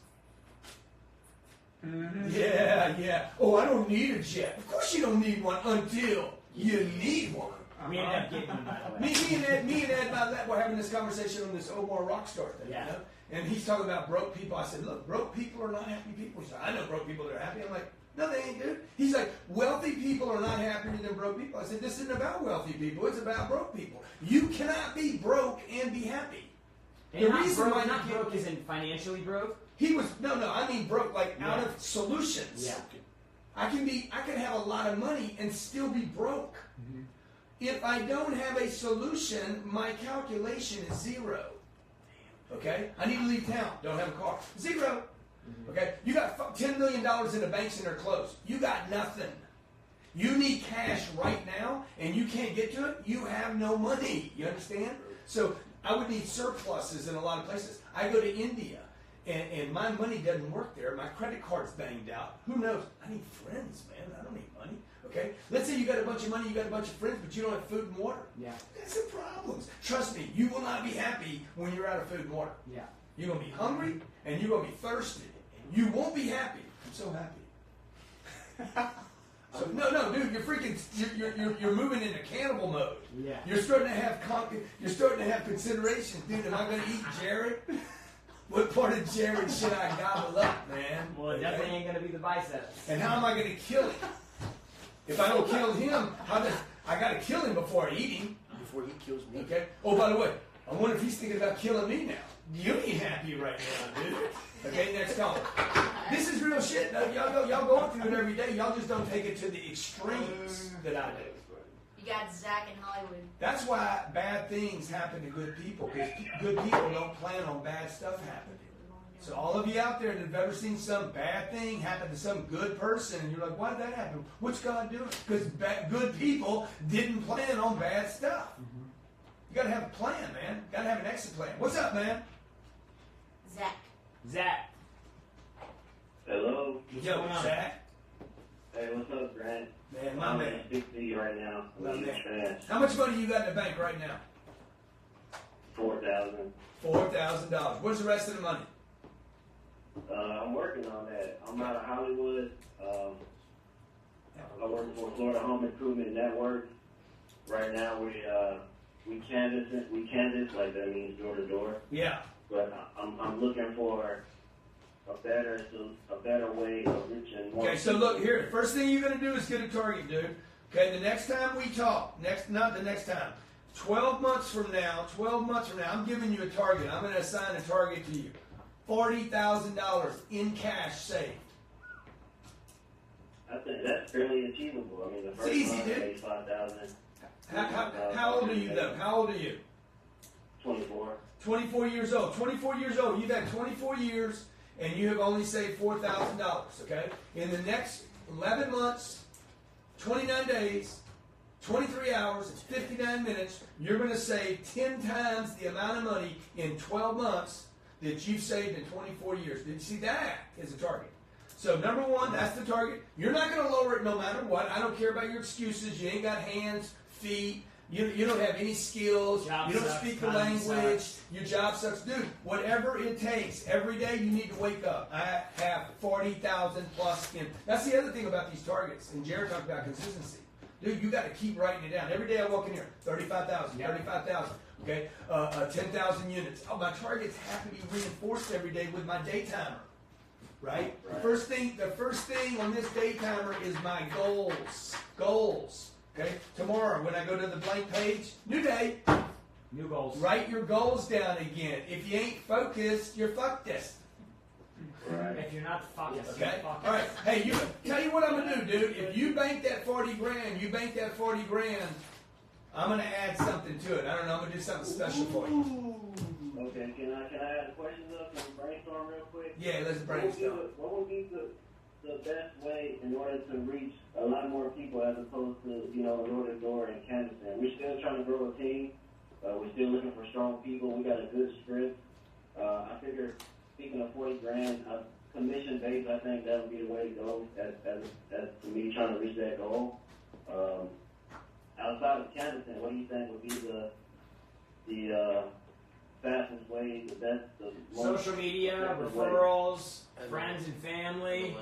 S5: Mm-hmm.
S1: Yeah. Oh, I don't need a jet. Of course you don't need one until you need one.
S2: We ended up getting one, by the way.
S1: Me and Ed about that. We're having this conversation on this Omar Rockstar thing.
S2: Yeah.
S1: You know? And he's talking about broke people. I said, look, broke people are not happy people. He said, I know broke people that are happy. I'm like, no, they ain't, dude. He's like, wealthy people are not happier than broke people. I said, this isn't about wealthy people. It's about broke people. You cannot be broke and be happy.
S2: And
S1: The
S2: not
S1: reason
S2: broke,
S1: why you
S2: not
S1: can't-
S2: broke isn't financially broke.
S1: He was, no, I mean broke, like out
S2: Yeah.
S1: of solutions.
S2: Yeah.
S1: I can have a lot of money and still be broke.
S2: Mm-hmm.
S1: If I don't have a solution, my calculation is zero. Okay? I need to leave town. Don't have a car. Zero. Okay? You got $10 million in the banks and they're closed. You got nothing. You need cash right now and you can't get to it. You have no money. You understand? So I would need surpluses in a lot of places. I go to India and my money doesn't work there. My credit card's banged out. Who knows? I need friends, man. I don't need money. Okay? Let's say you got a bunch of money, you got a bunch of friends, but you don't have food and water.
S2: Yeah.
S1: That's some problems. Trust me, you will not be happy when you're out of food and water.
S2: Yeah.
S1: You're going to be hungry and you're going to be thirsty. You won't be happy. I'm so happy. So, no, dude, you're freaking, you're moving into cannibal mode.
S2: Yeah.
S1: You're starting to have consideration. Dude, am I going to eat Jared? What part of Jared should I gobble up, man?
S2: Well, it definitely ain't gonna be the biceps.
S1: And how am I going to kill him? If I don't kill him, I got to kill him before I eat him.
S3: Before he kills me.
S1: Okay. Oh, by the way, I wonder if he's thinking about killing me now. You ain't happy right now, dude. Okay, next call. This is real shit. Though. Y'all going through it every day. Y'all just don't take it to the extremes that I do.
S4: You got Zach in Hollywood.
S1: That's why bad things happen to good people, because good people don't plan on bad stuff happening. So all of you out there that have ever seen some bad thing happen to some good person, and you're like, why did that happen? What's God doing? Because good people didn't plan on bad stuff. You got to have a plan, man. Got to have an exit plan. What's up, man?
S2: Zach.
S6: Hello.
S2: What's
S1: Yo,
S2: going on?
S1: Zach.
S6: Hey, what's up, Grant?
S1: Man, my
S6: I'm
S1: man.
S6: gonna speak to you right now.
S1: My
S6: I'm
S1: man.
S6: trash.
S1: How much money you got in the bank right now?
S6: 4,000.
S1: $4,000. What's the rest of the money?
S6: I'm working on that. I'm out of Hollywood. I work for Florida Home Improvement Network. Right now, we canvass, like that means door to door.
S1: Yeah.
S6: But I'm looking for a better way of reaching more.
S1: Okay, so look here. First thing you're going to do is get a target, dude. Okay, the next time we talk, not the next time, 12 months from now, I'm giving you a target. I'm going to assign a target to you. $40,000 in cash saved.
S6: I think that's fairly achievable. I mean, the first
S1: easy,
S6: month
S1: dude.
S6: pays 5,000.
S1: How old are you, though? How old are you?
S6: 24.
S1: 24 years old. 24 years old. You've had 24 years, and you have only saved $4,000, okay? In the next 11 months, 29 days, 23 hours, 59 minutes, you're going to save 10 times the amount of money in 12 months that you've saved in 24 years. Did you see that as a target? So number one, that's the target. You're not going to lower it no matter what. I don't care about your excuses. You ain't got hands, feet. You don't have any skills.
S2: Job
S1: You don't
S2: sucks,
S1: speak the
S2: time
S1: language.
S2: sucks.
S1: Your job sucks. Dude, whatever it takes, every day you need to wake up. I have 40,000 plus in. That's the other thing about these targets. And Jared talked about consistency. Dude, you got to keep writing it down. Every day I walk in here, 35,000, 35,000. Okay, 10,000 units. Oh, my targets have to be reinforced every day with my day timer. Right? The first thing on this day timer is my goals. Goals. Okay? Tomorrow, when I go to the blank page, new day,
S2: New goals.
S1: Write your goals down again. If you ain't focused, you're fucked-ist.
S7: Right.
S2: If you're not focused,
S1: Okay?
S2: you're focused.
S1: All right. Hey, you tell you what I'm gonna do, dude. If you bank that 40 grand, I'm gonna add something to it. I don't know. I'm gonna do something special for you.
S7: Okay, can I add a question though? Can we brainstorm real quick?
S1: Yeah, let's brainstorm.
S7: What would be the best way in order to reach a lot more people as opposed to, door to door in Kansas? We're still trying to grow a team. We're still looking for strong people. We got a good script. I figure, speaking of 40 grand, commission based, I think that would be the way to go as to me trying to reach that goal. Outside of Kansas, what do you think would be the fastest way, the most
S2: Social media,
S7: effective way?
S2: referrals, friends and family.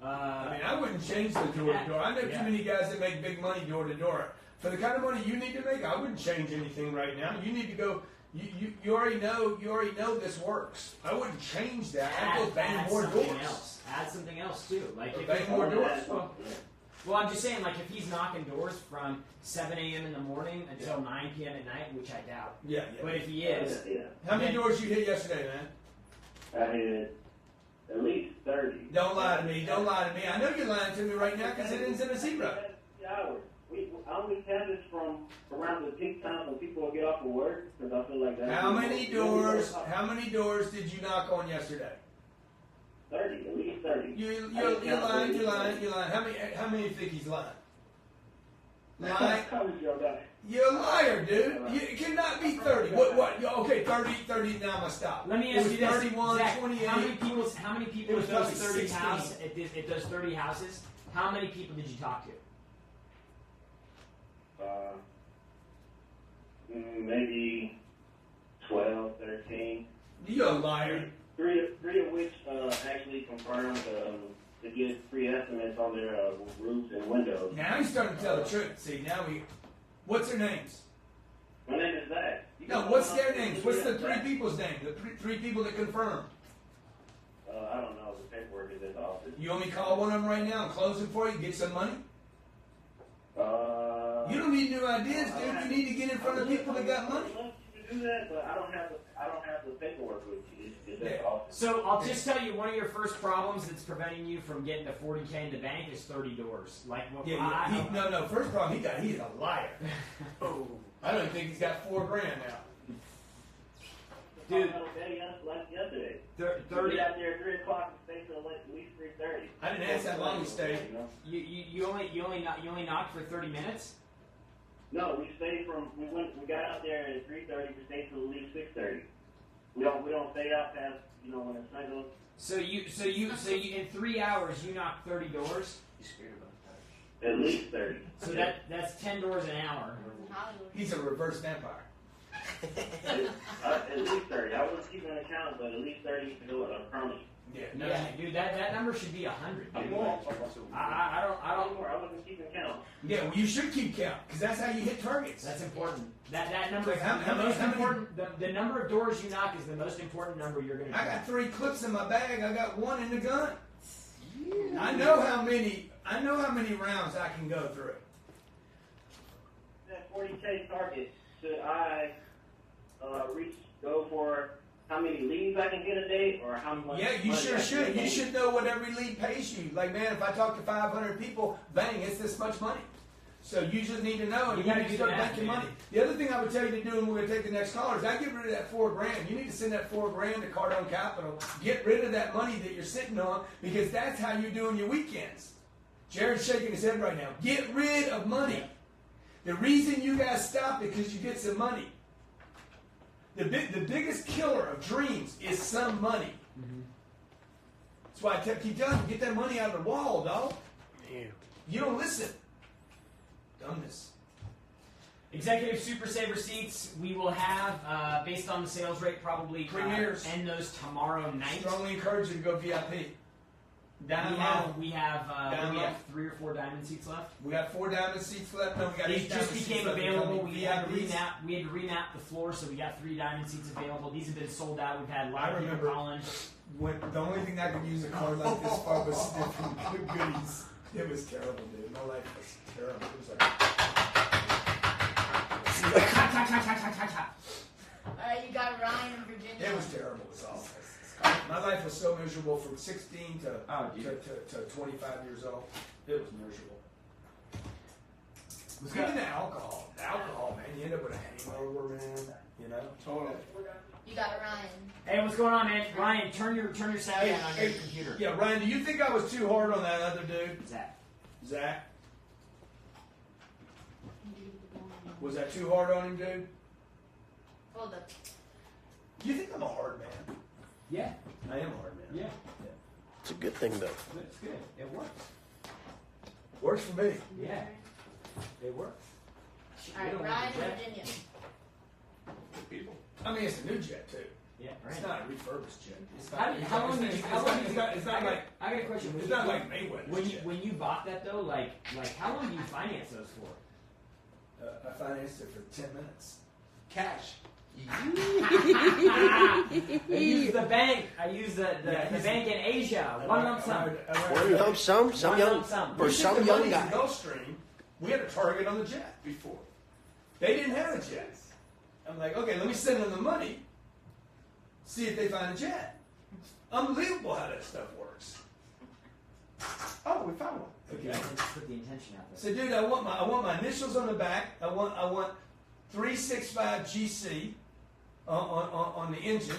S1: I mean, I wouldn't change the door to door. I know too many guys that make big money door to door. For the kind of money you need to make, I wouldn't change anything right now. You need to go. You already know this works. I wouldn't change that. I'd go bang more
S2: something
S1: doors.
S2: else. Add something else too. Like
S1: Or
S2: if
S1: bang more doors.
S2: Well, I'm just saying, like if he's knocking doors from 7 a.m. in the morning until 9 p.m. at night, which I doubt.
S1: Yeah.
S2: But if he is,
S1: How many doors you hit yesterday, man?
S7: I hit at least 30.
S1: Don't lie to me. Don't lie to me. I know you're lying to me right now because it ends in a zero.
S7: Hours. I only Kansas from around the peak time when people will get off of work because I feel like that.
S1: How many doors did you knock on yesterday?
S7: 30, at least 30.
S1: You're lying. How many think he's lying? Lying? You're a liar, dude. It cannot be 30. What? Okay, 30, now I'm going to stop.
S2: let me
S1: It
S2: ask
S1: was
S2: you this:
S1: 31,
S2: Zach,
S1: 28.
S2: how many people
S1: It was
S2: it does
S1: probably
S2: 30
S1: 16.
S2: houses? It does 30 houses. How many people did you talk to?
S7: Maybe 12, 13.
S1: You're a liar.
S7: Three of which actually confirmed to get free estimates on their roofs and windows.
S1: Now he's starting to tell the truth. See, what's their names?
S7: My name is Zach.
S1: No, what's their names? What's the three people's name? The three people that confirmed.
S7: I don't know. The paperwork is in the office.
S1: You want me to call one of them right now and close it for you, get some money? You don't need new ideas, dude. You need to get in front of people that got money.
S7: I'd love to do that, but I don't have the paperwork with you. It's in the office.
S2: So I'll just tell you, one of your first problems that's preventing you from getting to 40K in the bank is 30 doors. Like,
S1: No. First problem, he's a liar. I don't even think he's got $4 grand now.
S2: Dude.
S7: Like yesterday.
S2: 30.
S7: Get out there at 3 o'clock and stay till at least 3:30.
S1: I didn't ask how long he stayed.
S2: You only knocked for 30 minutes.
S7: No, we got out there at 3:30. We stayed till at least 6:30. We don't stay out past when the sun goes.
S2: So you in 3 hours you knocked 30 doors.
S7: At least 30.
S2: So that's 10 doors an hour.
S4: Hollywood.
S1: He's a reverse vampire.
S7: At least 30. I wasn't keeping an account, but at least 30 to do it. I promise.
S2: Yeah, dude, that number should be 100. Dude. I don't.
S7: I wasn't keeping count.
S1: Yeah, well, you should keep count because that's how you hit targets.
S2: That's important. That number.
S1: Like, how many-
S2: important. The number of doors you knock is the most important number you're going to.
S1: I got 3 clips in my bag. I got 1 in the gun. I know how many rounds I can go through.
S7: That 40K target, should I go for how many leads I can get a day, or how much?
S1: Yeah, you
S7: money
S1: sure
S7: I
S1: should.
S7: can
S1: You
S7: make?
S1: should know what every lead pays you. Like, man, if I talk to 500 people, bang, it's this much money. So you just need to know, and
S2: You
S1: you
S2: gotta
S1: need to
S2: do
S1: start
S2: that,
S1: banking
S2: man.
S1: money. The other thing I would tell you to do, and we're going to take the next caller, is I get rid of that $4 grand. You need to send that $4 grand to Cardone Capital. Get rid of that money that you're sitting on, because that's how you're doing your weekends. Jared's shaking his head right now. Get rid of money. The reason you guys stop is because you get some money. The biggest killer of dreams is some money. That's why I keep telling you, get that money out of the wall, dog. You don't listen. Dumbness.
S2: Executive Super Saver seats, we will have, based on the sales rate, probably
S1: Premieres.
S2: end those tomorrow night.
S1: Strongly encourage you to go VIP. Down low.
S2: We have
S1: Down low.
S2: 3 or 4 diamond seats left.
S1: We got 4 diamond seats left. No, we got 8
S2: These
S1: diamond
S2: just
S1: seats
S2: became
S1: left.
S2: available. We had to
S1: VIPs.
S2: remap the floor, so we got 3 diamond seats available. These have been sold out. We've had a lot
S1: I
S2: of people
S1: remember
S2: calling.
S1: When the only thing I could use a card like this for was different goodies. It was terrible, dude. My life was terrible. It was like.
S2: Cha, cha, cha, cha, cha, cha, cha.
S4: got Ryan in Virginia.
S1: It was terrible. It was awful. My life was so miserable from 16 to 25 years old. It was miserable. Speaking of alcohol, man, you end up with a hangover, man. You know, totally.
S4: You got Ryan.
S2: Hey, what's going on, man? Ryan, turn your sound down on your computer.
S1: Yeah, Ryan, do you think I was too hard on that other dude? Zach? Was that too hard on him, dude?
S4: Hold up.
S1: Do you think I'm a hard man?
S2: Yeah.
S1: I am a hard man.
S2: Yeah.
S3: It's a good thing, though.
S2: It's good. It works.
S1: Works for me.
S2: Yeah. It works.
S4: All right, Ryan in Virginia.
S1: People. I mean, it's a new jet too.
S2: Yeah, right.
S1: It's not a refurbished jet. It's
S2: How long did you?
S1: It's not like.
S2: I got a question.
S1: It's not like Mayweather's jet.
S2: When you bought that though, like how long do you finance those for?
S1: I financed it for 10 minutes.
S5: Cash.
S2: I use the bank. I use the bank in Asia. One lump sum.
S3: One lump sum, some young guy.
S1: Gulfstream, we had a target on the jet before. They didn't have a jet. I'm like, okay, let me send them the money, see if they find a jet. Unbelievable how that stuff works. Oh, we found one. Okay.
S2: Put the intention out there.
S1: So, dude, I want my initials on the back. I want 365 GC on the engine.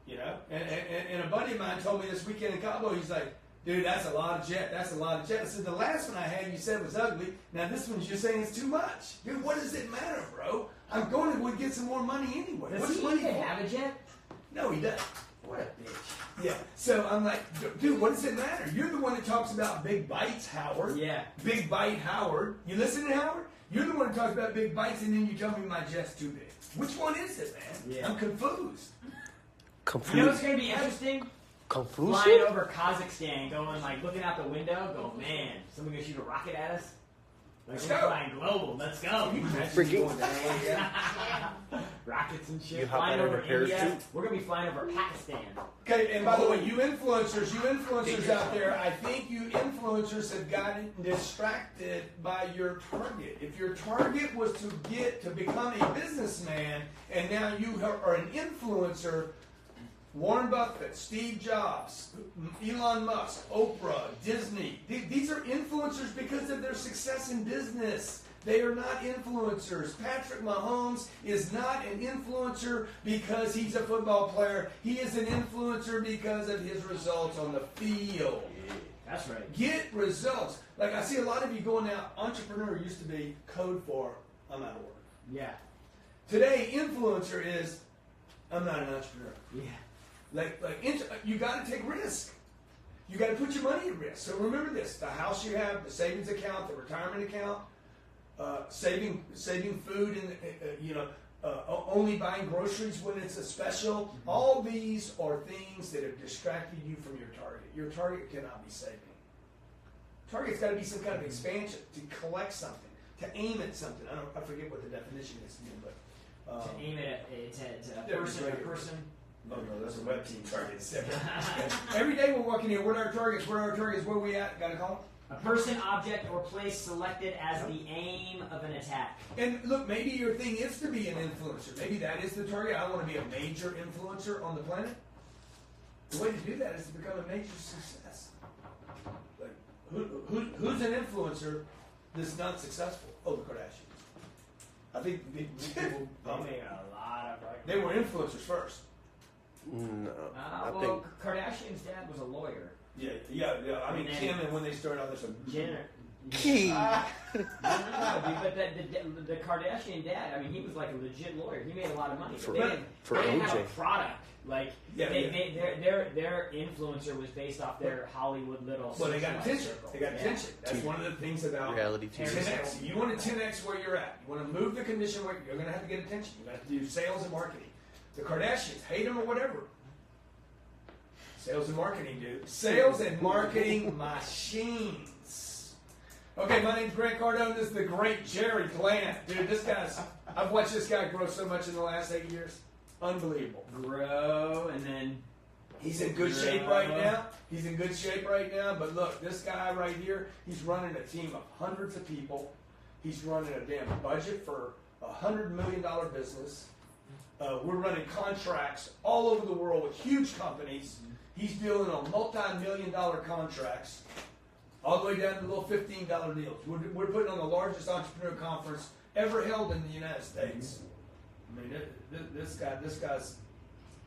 S1: You know, and a buddy of mine told me this weekend in Cabo, he's like, dude, that's a lot of jet. That's a lot of jet. I said, the last one I had, you said was ugly. Now this one, you're saying it's too much. Dude, what does it matter, bro? I'm going to get some more money anyway.
S2: Does
S1: What's
S2: he
S1: money
S2: even
S1: for?
S2: have a jet?
S1: No, he doesn't.
S2: What a bitch.
S1: Yeah. So I'm like, dude, what does it matter? You're the one that talks about big bites, Howard.
S2: Yeah.
S1: Big bite, Howard. You listening, Howard? You're the one that talks about big bites, and then you tell me my jet's too big. Which one is it, man?
S2: Yeah.
S1: I'm confused.
S2: You know what's going to be interesting?
S3: Confused?
S2: Flying over Kazakhstan, going like looking out the window, going, man, someone gonna shoot a rocket at us? Like
S1: Let's
S2: we're
S1: go.
S2: flying global, let's go.
S3: Freaking.
S2: Rockets and shit.
S3: You hop
S2: Flying
S3: out of
S2: over
S3: a parachute?
S2: India. We're gonna be flying over Pakistan.
S1: Okay, and by the way, you influencers out there, I think you influencers have gotten distracted by your target. If your target was to become a businessman, and now you are an influencer, Warren Buffett, Steve Jobs, Elon Musk, Oprah, Disney. These are influencers because of their success in business. They are not influencers. Patrick Mahomes is not an influencer because he's a football player. He is an influencer because of his results on the field.
S2: That's right.
S1: Get results. Like I see a lot of you going out, entrepreneur used to be code for I'm out of work.
S2: Yeah.
S1: Today, influencer is I'm not an entrepreneur.
S2: Yeah.
S1: You got to take risk. You got to put your money at risk. So remember this: the house you have, the savings account, the retirement account, saving food, and only buying groceries when it's a special.
S2: Mm-hmm.
S1: All these are things that have distracted you from your target. Your target cannot be saving. Target's got to be some kind of expansion to collect something, to aim at something. I forget what the definition is, but
S2: To aim it at a
S1: Yeah,
S2: person,
S1: right
S2: a
S1: here.
S2: person.
S1: Oh no, that's a web team target. Every day we're walking here. What are our targets? Where are our targets? Where are we at? Got a call?
S2: A person, object, or place selected as the aim of an attack.
S1: And look, maybe your thing is to be an influencer. Maybe that is the target. I want to be a major influencer on the planet. The way to do that is to become a major success. Like, who's an influencer that's not successful? Oh, the Kardashians. I think
S2: They made a lot of money.
S1: they were influencers first.
S3: No. I
S2: Well,
S3: think
S2: Kardashian's dad was a lawyer.
S1: Yeah. I mean,
S2: And then-
S1: Kim, and when they started out, there's some.
S2: Jenner.
S3: Key.
S2: No, but the Kardashian dad, I mean, he was like a legit lawyer. He made a lot of money.
S3: For-
S2: They didn't
S3: for
S2: have a
S3: OJ.
S2: product. Like,
S1: Yeah,
S2: their influencer was based off their Hollywood little.
S1: Well, they got
S2: socialite
S1: attention.
S2: circle.
S1: They got
S2: Yeah.
S1: attention. That's one of the things about
S3: reality TV.
S1: 10x. You want to 10x where you're at. You want to move the condition where you're going to have to get attention. You have to do sales and marketing. The Kardashians, hate them or whatever. Sales and marketing, dude. Sales and marketing machines. Okay, my name's Grant Cardone. This is the great Jerry Glant. Dude, I've watched this guy grow so much in the last 8 years. Unbelievable.
S2: Grow and then.
S1: He's in good shape right now. But look, this guy right here, he's running a team of hundreds of people. He's running a damn budget for $100 million business. We're running contracts all over the world with huge companies. He's dealing on multi-million-dollar contracts, all the way down to little $15 deals. We're putting on the largest entrepreneur conference ever held in the United States. I mean, this guy's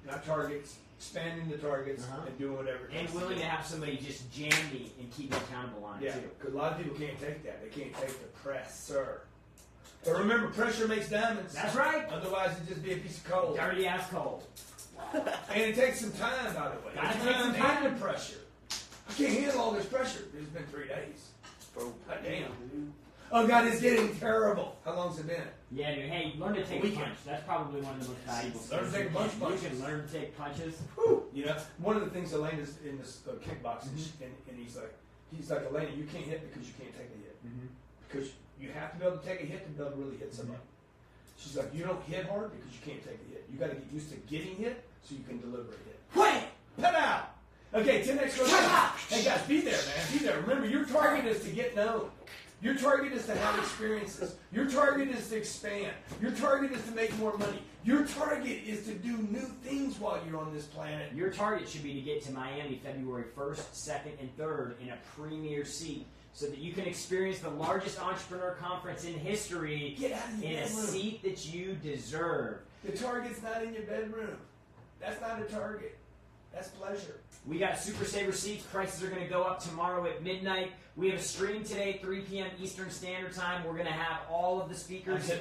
S1: got targets, expanding the targets, and doing whatever.
S2: And willing to have somebody just jam me and keep me accountable on it too.
S1: Because a lot of people can't take that. They can't take the press, sir. But remember, pressure makes diamonds.
S2: That's right.
S1: Otherwise, it'd just be a piece of coal.
S2: Dirty ass coal.
S1: And it takes some time, by the way.
S2: Gotta
S1: It's
S2: take some time.
S1: and pressure. I can't handle all this pressure. It's been 3 days. God damn. Oh, God, it's getting terrible. How long's it been?
S2: Yeah, dude. Hey, learn to take a punch. That's probably one of the most valuable
S1: Learn to
S2: skills.
S1: take a bunch of punches.
S2: You can learn to take punches.
S1: Whew. You know, one of the things Elena is in this kickboxing, and he's like, Elena, you can't hit because you can't take a hit. Because you have to be able to take a hit to be able to really hit somebody. She's like, you don't hit hard because you can't take a hit. You got to get used to getting hit so you can deliver a hit. Wham! Put out! Okay, 10 next goes. Hey guys, be there, man. Be there. Remember, your target is to get known. Your target is to have experiences. Your target is to expand. Your target is to make more money. Your target is to do new things while you're on this planet.
S2: Your target should be to get to Miami February 1st, 2nd, and 3rd in a premier seat so that you can experience the largest entrepreneur conference in history in a seat that you deserve.
S1: The target's not in your bedroom. That's not a target. That's pleasure.
S2: We got Super Saver seats. Prices are going to go up tomorrow at midnight. We have a stream today, 3 p.m. Eastern Standard Time. We're going to have all of the speakers, who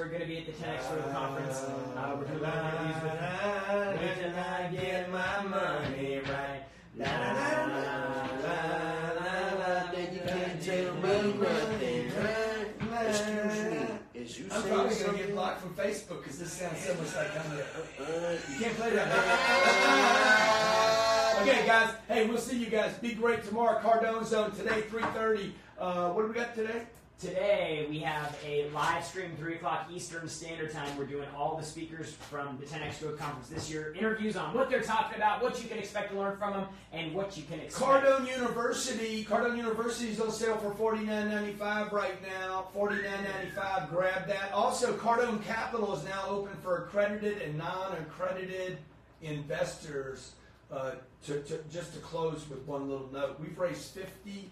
S2: are going to be at the 10X Photo Conference. We're doing interviews with them. Wait till I get my money right. La la la la la la la.
S3: Then you can't tell me nothing, right? Excuse me. Is you
S1: I'm
S3: saying
S1: probably going to
S3: something?
S1: get blocked from Facebook because this sounds so much like I'm there. You can't play that. Okay, guys. Hey, we'll see you guys. Be great tomorrow. Cardone Zone today, 3:30. What do we got today?
S2: Today, we have a live stream, 3 o'clock Eastern Standard Time. We're doing all the speakers from the 10X Growth Conference this year. Interviews on what they're talking about, what you can expect to learn from them, and what you can expect.
S1: Cardone University. Cardone University is on sale for $49.95 right now. $49.95. Grab that. Also, Cardone Capital is now open for accredited and non-accredited investors. Just to close with one little note, we've raised $55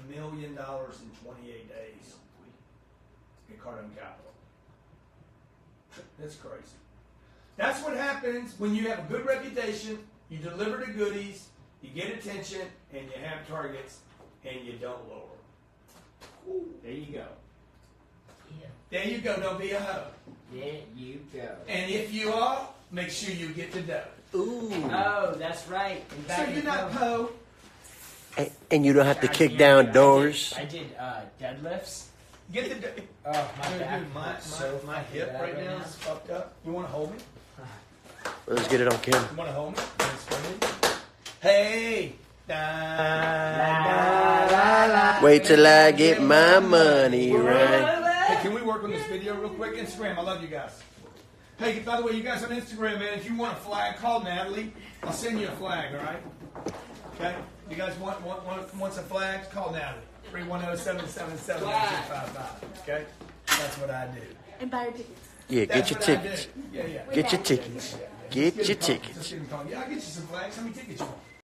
S1: million in 28 days in Cardone Capital. That's crazy. That's what happens when you have a good reputation, you deliver the goodies, you get attention, and you have targets, and you don't lower.
S2: Ooh, there you go.
S4: Yeah.
S1: There you go. Don't be a hoe.
S2: There you go.
S1: And if you are, make sure you get the dough.
S3: Ooh.
S2: Oh, that's right.
S1: So you're not Poe.
S3: And you don't have to kick down doors.
S2: I did deadlifts.
S1: Get the dough.
S2: Oh, my back.
S1: My hip right now is fucked up. You want to hold me?
S3: Let's get it on camera.
S1: You want to hold me? Hey.
S3: Wait till I get my money right.
S1: Hey, can we work on this video real quick? Instagram, I love you guys. Hey, by the way, you guys on Instagram, man, if you want a flag, call Natalie. I'll send you a flag, all right? Okay? You guys want some flags? Call Natalie. 310-777-255. Okay? That's what I do.
S4: And buy your tickets.
S3: Yeah,
S1: That's
S3: get your
S1: what I do.
S3: tickets.
S1: Yeah.
S3: Get your tickets. Get your tickets.
S1: Yeah, I'll get you some flags. How many tickets you want?